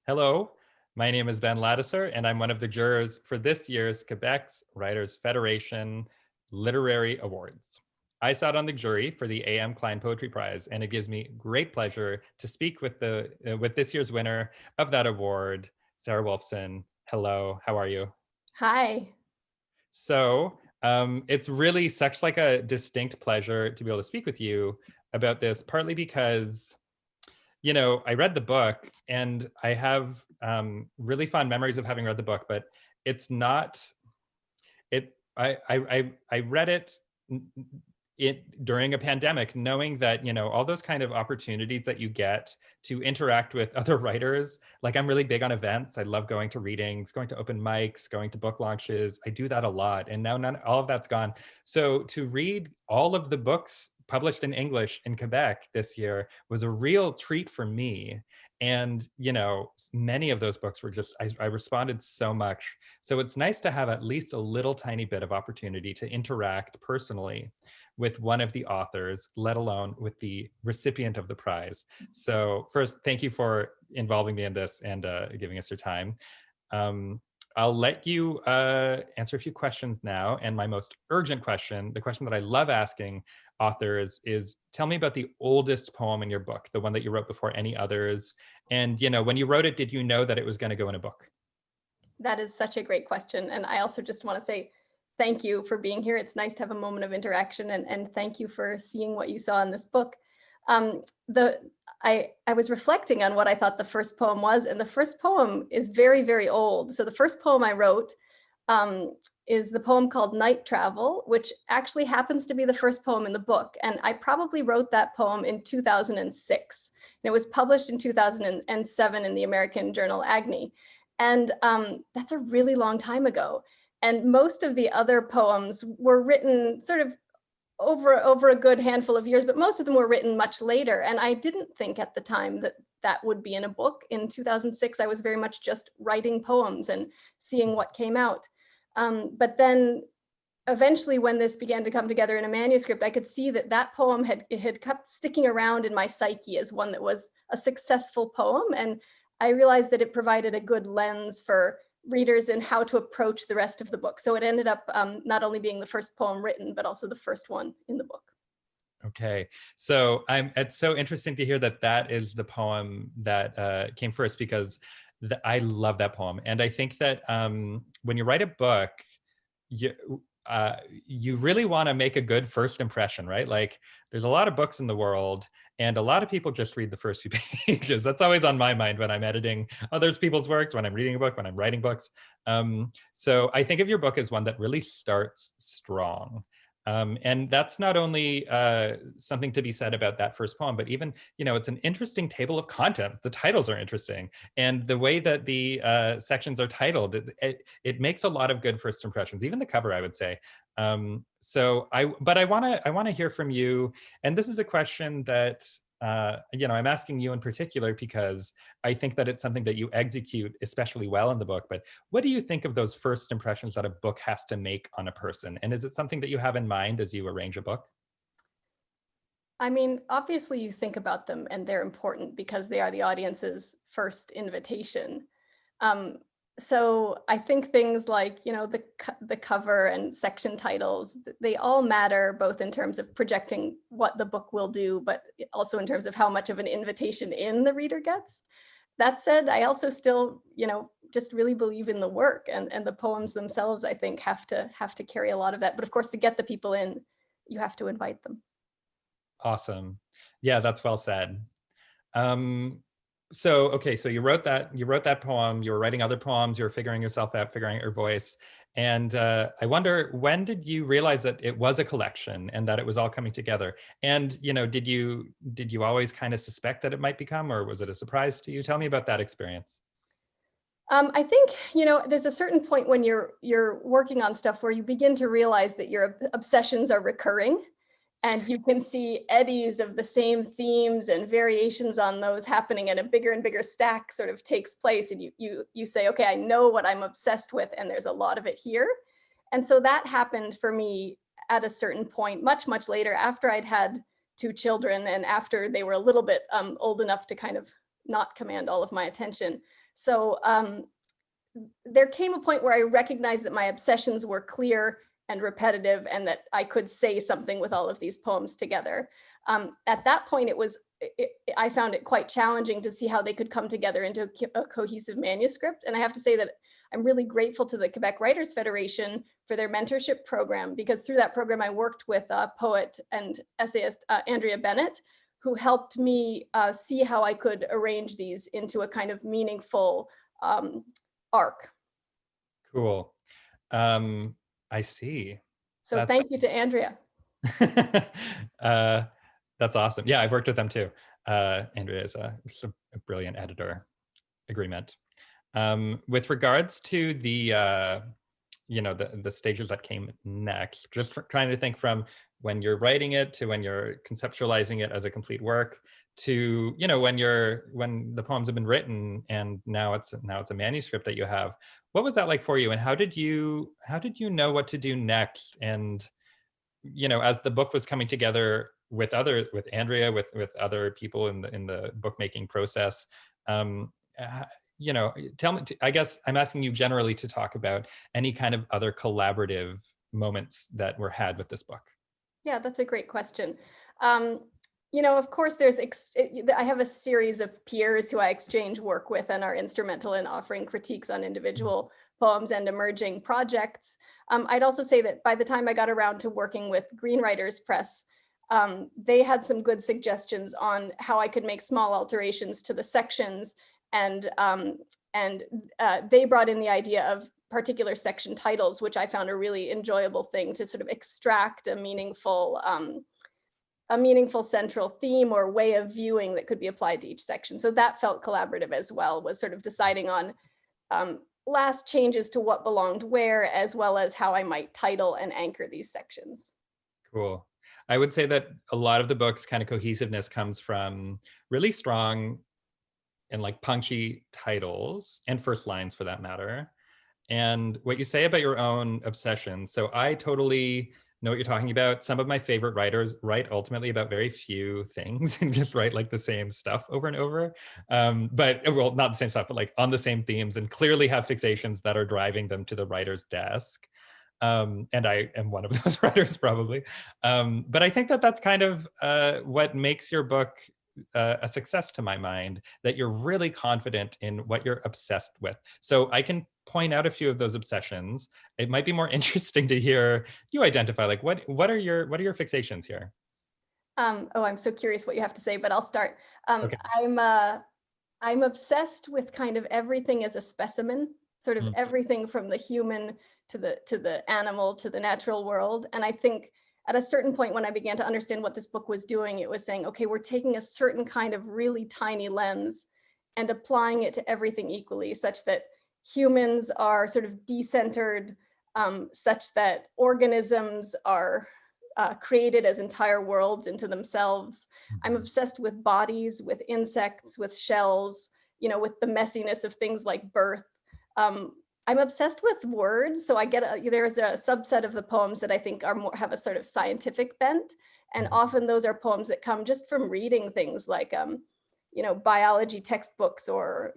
Hello, my name is Ben Ladisser, and I'm one of the jurors for this year's Quebec's Writers Federation Literary Awards. I sat on the jury for the A.M. Klein Poetry Prize, and it gives me great pleasure to speak with this year's winner of that award, Sarah Wolfson. Hello, how are you? Hi. It's really such like a distinct pleasure to be able to speak with you about this, partly because I read the book and I have really fond memories of having read the book, but it's not it. I read it during a pandemic, knowing that all those kind of opportunities that you get to interact with other writers. Like I'm really big on events. I love going to readings, going to open mics, going to book launches. I do that a lot, and now all of that's gone. So to read all of the books published in English in Quebec this year was a real treat for me. And many of those books were just I responded so much. So it's nice to have at least a little tiny bit of opportunity to interact personally with one of the authors, let alone with the recipient of the prize. So first, thank you for involving me in this and giving us your time. Um, I'll let you answer a few questions now. And my most urgent question, the question that I love asking authors is, tell me about the oldest poem in your book, the one that you wrote before any others. And, when you wrote it, did you know that it was going to go in a book? That is such a great question. And I also just want to say thank you for being here. It's nice to have a moment of interaction and thank you for seeing what you saw in this book. Um, the I was reflecting on what I thought the first poem was, and the first poem is very, very old. So the first poem I wrote um, is the poem called Night Travel, which actually happens to be the first poem in the book. And I probably wrote that poem in 2006. And it was published in 2007 in the American journal Agni. And that's a really long time ago. And most of the other poems were written sort of over a good handful of years, but most of them were written much later. And I didn't think at the time that that would be in a book. In 2006, I was very much just writing poems and seeing what came out. But then eventually when this began to come together in a manuscript, I could see that that poem had kept sticking around in my psyche as one that was a successful poem. And I realized that it provided a good lens for readers in how to approach the rest of the book. So it ended up not only being the first poem written, but also the first one in the book. Okay, it's so interesting to hear that that is the poem that came first because I love that poem, and I think that when you write a book, you you really want to make a good first impression, right? Like, there's a lot of books in the world, and a lot of people just read the first few pages. That's always on my mind when I'm editing other people's works, when I'm reading a book, when I'm writing books. So I think of your book as one that really starts strong. And that's not only something to be said about that first poem, but even, it's an interesting table of contents. The titles are interesting. And the way that the sections are titled, it makes a lot of good first impressions, even the cover, I would say. But I want to hear from you. And this is a question that, I'm asking you in particular because I think that it's something that you execute especially well in the book. But what do you think of those first impressions that a book has to make on a person? And is it something that you have in mind as you arrange a book? I mean, obviously you think about them and they're important because they are the audience's first invitation. Um, so I think things like, the cover and section titles, they all matter both in terms of projecting what the book will do, but also in terms of how much of an invitation in the reader gets. That said, I also still, just really believe in the work, and the poems themselves, I think, have to carry a lot of that. But of course, to get the people in, you have to invite them. Awesome. Yeah, that's well said. Um, so you wrote that poem, you were writing other poems, you were figuring yourself out, figuring out your voice. And I wonder, when did you realize that it was a collection and that it was all coming together? And, did you always kind of suspect that it might become, or was it a surprise to you? Tell me about that experience. I think, there's a certain point when you're working on stuff where you begin to realize that your obsessions are recurring, and you can see eddies of the same themes and variations on those happening, and a bigger and bigger stack sort of takes place, and you say, okay, I know what I'm obsessed with, and there's a lot of it here. And so that happened for me at a certain point, much later, after I'd had two children and after they were a little bit old enough to kind of not command all of my attention. So there came a point where I recognized that my obsessions were clear and repetitive, and that I could say something with all of these poems together. At that point, I found it quite challenging to see how they could come together into a cohesive manuscript. And I have to say that I'm really grateful to the Quebec Writers Federation for their mentorship program, because through that program, I worked with poet and essayist Andrea Bennett, who helped me see how I could arrange these into a kind of meaningful arc. Cool. I see. So thank you to Andrea. That's awesome. Yeah, I've worked with them too. Andrea is a brilliant editor. Agreement. With regards to the the stages that came next, just trying to think from when you're writing it to when you're conceptualizing it as a complete work to when the poems have been written and now it's a manuscript that you have. What was that like for you, and how did you know what to do next? And as the book was coming together with Andrea, with other people in the bookmaking process, tell me, I guess I'm asking you generally to talk about any kind of other collaborative moments that were had with this book. Yeah, that's a great question. Of course, I have a series of peers who I exchange work with and are instrumental in offering critiques on individual poems and emerging projects. I'd also say that by the time I got around to working with Green Writers Press, they had some good suggestions on how I could make small alterations to the sections, and they brought in the idea of particular section titles, which I found a really enjoyable thing to sort of extract a meaningful central theme or way of viewing that could be applied to each section. So that felt collaborative as well, was sort of deciding on last changes to what belonged where, as well as how I might title and anchor these sections. Cool. I would say that a lot of the book's kind of cohesiveness comes from really strong and like punchy titles and first lines for that matter. And what you say about your own obsessions. So I totally know what you're talking about. Some of my favorite writers write ultimately about very few things and just write like the same stuff over and over. But well, not the same stuff, but like on the same themes, and clearly have fixations that are driving them to the writer's desk. And I am one of those writers probably. But I think that that's kind of what makes your book a success to my mind, that you're really confident in what you're obsessed with. So I can point out a few of those obsessions. It might be more interesting to hear you identify, like what are your fixations here? I'm so curious what you have to say, but I'll start. Okay. I'm obsessed with kind of everything as a specimen, sort of everything from the human to the animal to the natural world. And I think at a certain point when I began to understand what this book was doing, it was saying, okay, we're taking a certain kind of really tiny lens and applying it to everything equally, such that humans are sort of decentered, such that organisms are created as entire worlds into themselves. I'm obsessed with bodies, with insects, with shells, with the messiness of things like birth. I'm obsessed with words, so there's a subset of the poems that I think have a sort of scientific bent, and often those are poems that come just from reading things like biology textbooks or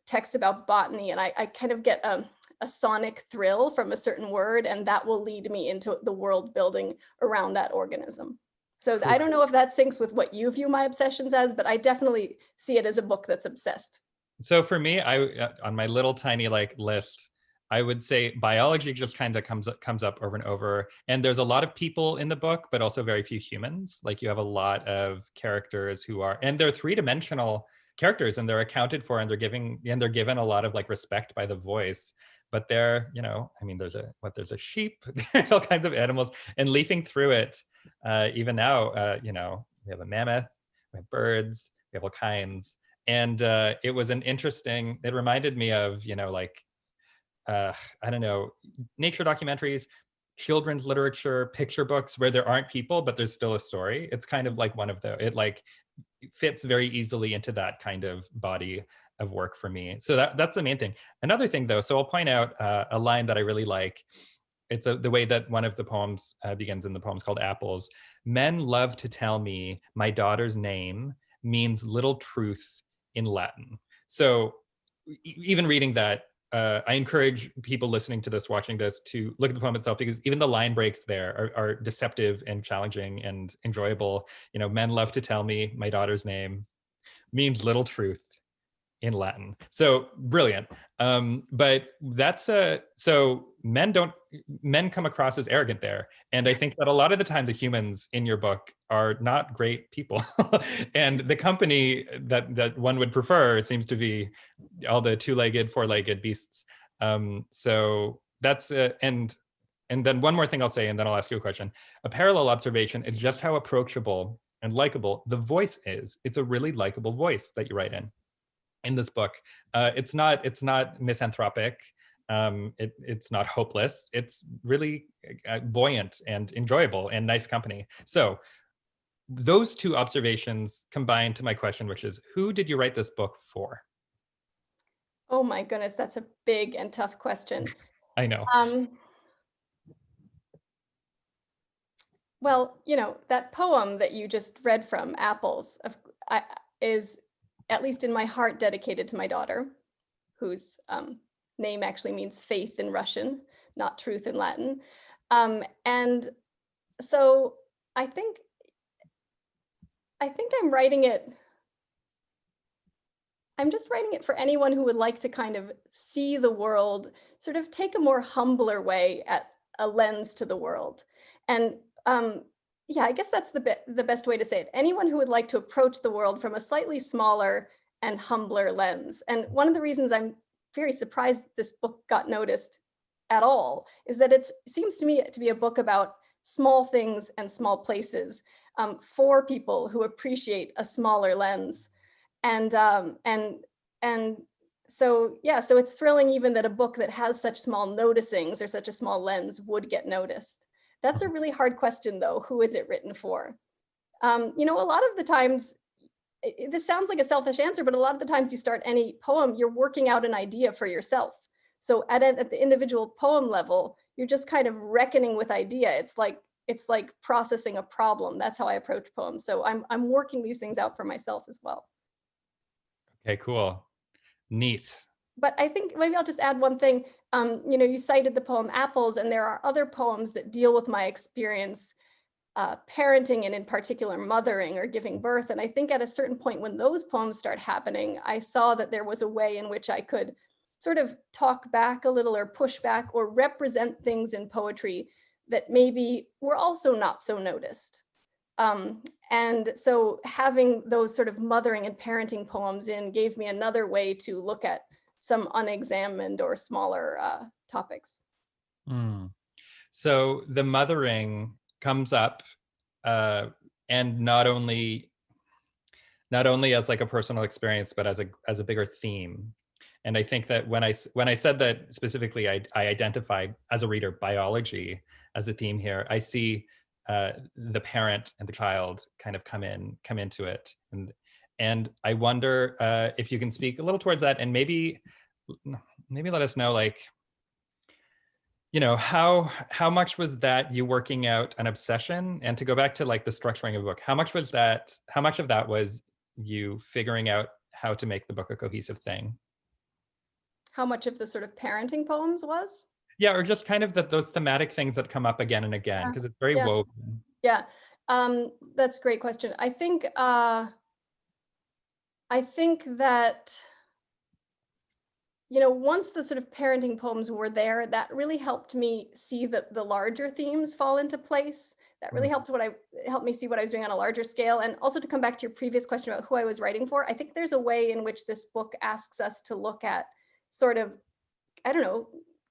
texts about botany, and I kind of get a sonic thrill from a certain word, and that will lead me into the world building around that organism. So cool. I don't know if that syncs with what you view my obsessions as, but I definitely see it as a book that's obsessed. So for me, I on my little tiny like list, I would say biology just kind of comes up over and over. And there's a lot of people in the book, but also very few humans. Like you have a lot of characters and they're three-dimensional characters, and they're accounted for, and they're given a lot of like respect by the voice. But they're, there's a sheep, there's all kinds of animals, and leafing through it, even now, we have a mammoth, we have birds, we have all kinds. And it reminded me of, I don't know, nature documentaries, children's literature, picture books where there aren't people, but there's still a story. It's kind of like one of it fits very easily into that kind of body of work for me. So that's the main thing. Another thing though, so I'll point out a line that I really like. It's the way that one of the poems begins in the poem's called Apples. Men love to tell me my daughter's name means little truth in Latin. So even reading that, I encourage people listening to this, watching this, to look at the poem itself, because even the line breaks there are deceptive and challenging and enjoyable. Men love to tell me my daughter's name means little truth in Latin. So brilliant. But that's so men come across as arrogant there. And I think that a lot of the time the humans in your book are not great people. And the company that one would prefer seems to be all the two-legged, four-legged beasts. So that's and then one more thing I'll say, and then I'll ask you a question. A parallel observation is just how approachable and likable the voice is. It's a really likable voice that you write in this book. It's not misanthropic. It's not hopeless. It's really buoyant and enjoyable and nice company. So those two observations combine to my question, which is, who did you write this book for? Oh my goodness, that's a big and tough question. I know. Well, that poem that you just read from, Apples, is, at least in my heart, dedicated to my daughter, whose name actually means faith in Russian, not truth in Latin. And so I think I'm writing it. I'm just writing it for anyone who would like to kind of see the world, sort of take a more humbler way at a lens to the world. And yeah, I guess that's the best way to say it. Anyone who would like to approach the world from a slightly smaller and humbler lens. And one of the reasons I'm very surprised this book got noticed at all is that it seems to me to be a book about small things and small places, for people who appreciate a smaller lens. And so, yeah, so it's thrilling even that a book that has such small noticings or such a small lens would get noticed. That's a really hard question, though. Who is it written for? A lot of the times, this sounds like a selfish answer, but a lot of the times you start any poem, you're working out an idea for yourself. So at the individual poem level, you're just kind of reckoning with idea. It's like processing a problem. That's how I approach poems. So I'm working these things out for myself as well. Okay, cool. Neat. But I think maybe I'll just add one thing. You cited the poem Apples, and there are other poems that deal with my experience parenting, and in particular mothering or giving birth. And I think at a certain point when those poems start happening, I saw that there was a way in which I could sort of talk back a little or push back or represent things in poetry that maybe were also not so noticed. And so having those sort of mothering and parenting poems in gave me another way to look at some unexamined or smaller topics. So the mothering comes up, and not only as like a personal experience, but as a bigger theme. And I think that when I said that specifically, I identified as a reader biology as a theme here. I see the parent and the child kind of come into it, and I wonder if you can speak a little towards that, and maybe let us know, like, how much was that you working out an obsession? And to go back to like the structuring of the book, how much of that was you figuring out how to make the book a cohesive thing? How much of the sort of parenting poems was? Yeah, or just kind of those thematic things that come up again and again, because it's very woven. Yeah, that's a great question. I think that, once the sort of parenting poems were there, that really helped me see that the larger themes fall into place. That really helped me see what I was doing on a larger scale. And also, to come back to your previous question about who I was writing for, I think there's a way in which this book asks us to look at sort of, I don't know,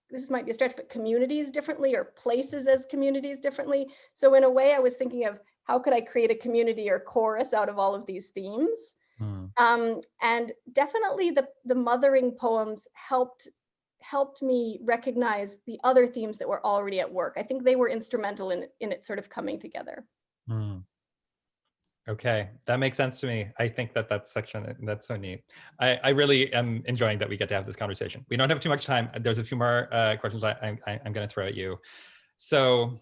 this might be a stretch, but communities differently, or places as communities differently. So in a way, I was thinking of how could I create a community or chorus out of all of these themes? And definitely the mothering poems helped me recognize the other themes that were already at work. I think they were instrumental in it sort of coming together. Okay, that makes sense to me. I think that's so neat. I really am enjoying that we get to have this conversation. We don't have too much time. There's a few more questions I'm going to throw at you. So,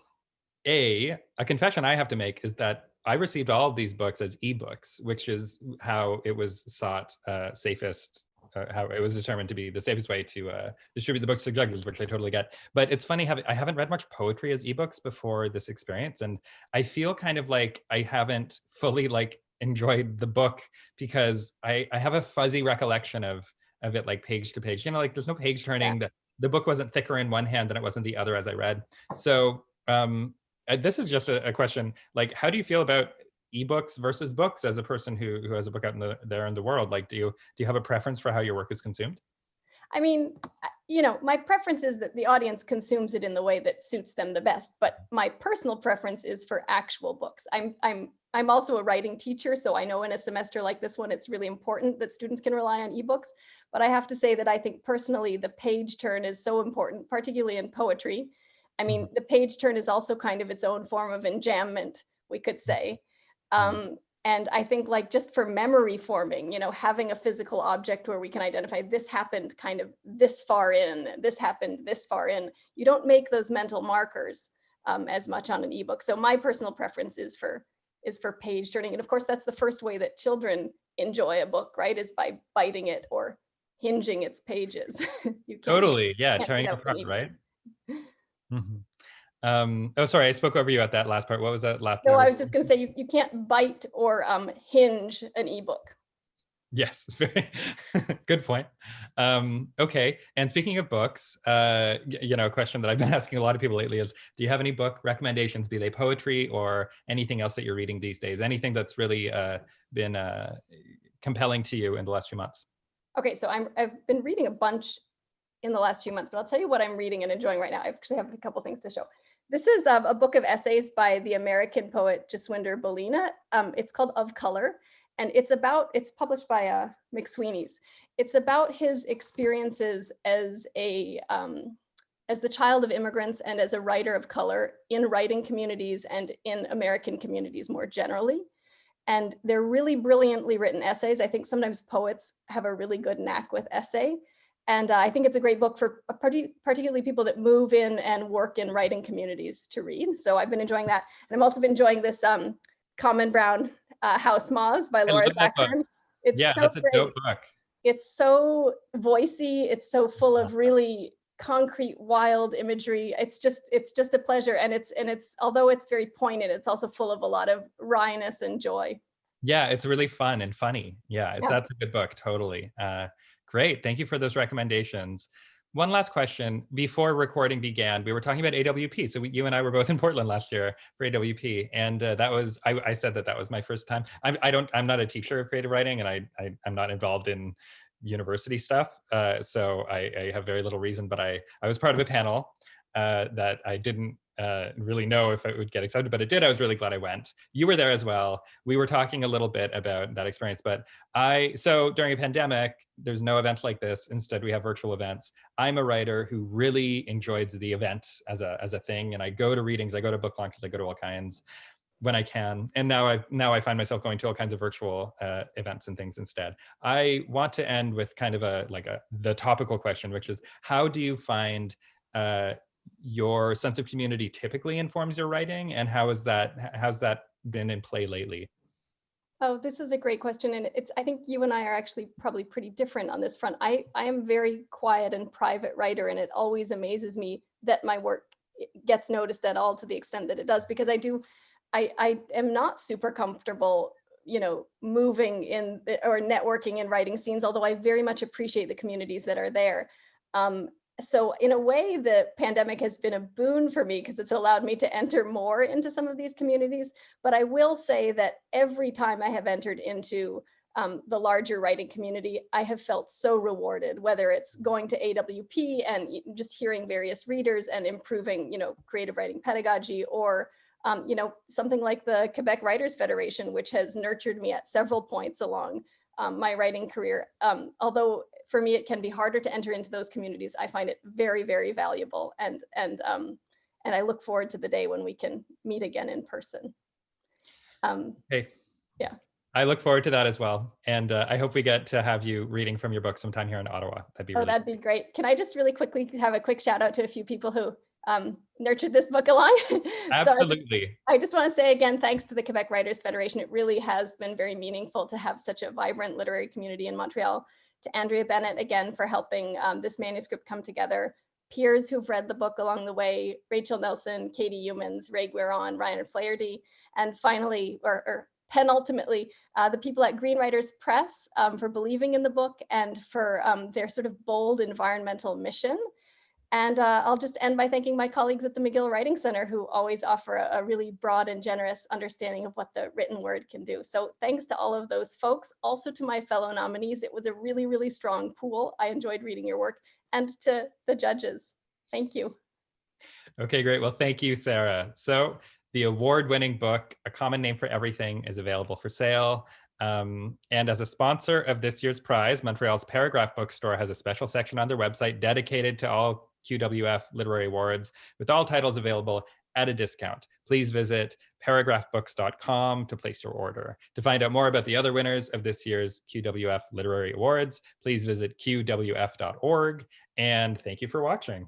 a confession I have to make is that I received all of these books as ebooks, which is how it was sought safest how it was determined to be the safest way to distribute the books to jugglers, which I totally get. But it's funny, I haven't read much poetry as ebooks before this experience, and I feel kind of like I haven't fully like enjoyed the book because I have a fuzzy recollection of it like page to page. You know, like there's no page Yeah. turning. The book wasn't thicker in one hand than it was in the other as I read. So this is just a question, like, how do you feel about ebooks versus books as a person who has a book out there in the world? Like, do you have a preference for how your work is consumed? I mean, you know, my preference is that the audience consumes it in the way that suits them the best. But my personal preference is for actual books. I'm also a writing teacher, so I know in a semester like this one, it's really important that students can rely on ebooks. But I have to say that I think personally, the page turn is so important, particularly in poetry. I mean, the page turn is also kind of its own form of enjambment, we could say. And I think like just for memory forming, you know, having a physical object where we can identify this happened kind of this far in, this happened this far in, you don't make those mental markers as much on an ebook. So my personal preference is for page turning. And of course, that's the first way that children enjoy a book, right? Is by biting it or hinging its pages. You Totally, yeah, can't tearing get it out an apart, ebook. right? Mhm. Oh, sorry, I spoke over you at that last part. What was that last No, part? I was just going to say you can't bite or hinge an ebook. Yes, very good point. Okay, and speaking of books, you know, a question that I've been asking a lot of people lately is, do you have any book recommendations, be they poetry or anything else that you're reading these days? Anything that's really been compelling to you in the last few months? Okay, so I've been reading a bunch in the last few months, but I'll tell you what I'm reading and enjoying right now. I actually have a couple things to show. This is a book of essays by the American poet Jaswinder Bhalina. It's called Of Color, and it's published by McSweeney's. It's about his experiences as as the child of immigrants and as a writer of color in writing communities and in American communities more generally. And they're really brilliantly written essays. I think sometimes poets have a really good knack with essay. And I think it's a great book for particularly people that move in and work in writing communities to read. So I've been enjoying that. And I've also been enjoying this Common Brown House Moths by I Laura love that book. Zacharan. It's Yeah, so that's a dope great. book. It's so voicey. It's so full of really concrete, wild imagery. It's just a pleasure. And it's although it's very poignant, it's also full of a lot of wryness and joy. Yeah, it's really fun and funny. Yeah, Yeah. that's a good book, totally. Great, thank you for those recommendations. One last question. Before recording began, we were talking about AWP. So you and I were both in Portland last year for AWP, and that was I said that was my first time. I'm not a teacher of creative writing, and I'm not involved in university stuff, so I have very little reason. But I was part of a panel that I didn't really know if it would get accepted, but it did. I was really glad I went. You were there as well. We were talking a little bit about that experience, but so during a pandemic, there's no events like this. Instead, we have virtual events. I'm a writer who really enjoys the event as a thing, and I go to readings, I go to book launches, I go to all kinds when I can. And now I find myself going to all kinds of virtual events and things instead. I want to end with kind of the topical question, which is, how do you find your sense of community typically informs your writing, and how's that been in play lately? Oh, this is a great question. And I think you and I are actually probably pretty different on this front. I am very quiet and private writer, and it always amazes me that my work gets noticed at all to the extent that it does, because I am not super comfortable, you know, moving in or networking in writing scenes, although I very much appreciate the communities that are there. So in a way, the pandemic has been a boon for me because it's allowed me to enter more into some of these communities. But I will say that every time I have entered into the larger writing community, I have felt so rewarded, whether it's going to AWP and just hearing various readers and improving, you know, creative writing pedagogy, or you know, something like the Quebec Writers Federation, which has nurtured me at several points along my writing career. Although for me, it can be harder to enter into those communities, I find it very, very valuable. And I look forward to the day when we can meet again in person. Hey, Yeah. I look forward to that as well. And I hope we get to have you reading from your book sometime here in Ottawa. That'd be Oh, really that'd be great. Can I just really quickly have a quick shout out to a few people who nurtured this book along? So Absolutely. I just want to say again, thanks to the Quebec Writers Federation. It really has been very meaningful to have such a vibrant literary community in Montreal. to Andrea Bennett again for helping this manuscript come together, peers who've read the book along the way, Rachel Nelson, Katie Humans, Ray Gueron, Ryan Flaherty, and finally, or penultimately, the people at Green Writers Press for believing in the book and for their sort of bold environmental mission. And I'll just end by thanking my colleagues at the McGill Writing Center, who always offer a really broad and generous understanding of what the written word can do. So thanks to all of those folks, also to my fellow nominees. It was a really, really strong pool. I enjoyed reading your work, and to the judges. Thank you. Okay, great. Well, thank you, Sarah. So the award-winning book, A Common Name for Everything, is available for sale. And as a sponsor of this year's prize, Montreal's Paragraph Bookstore has a special section on their website dedicated to all QWF literary awards, with all titles available at a discount. Please visit paragraphbooks.com to place your order. To find out more about the other winners of this year's QWF Literary Awards, please visit qwf.org. And thank you for watching.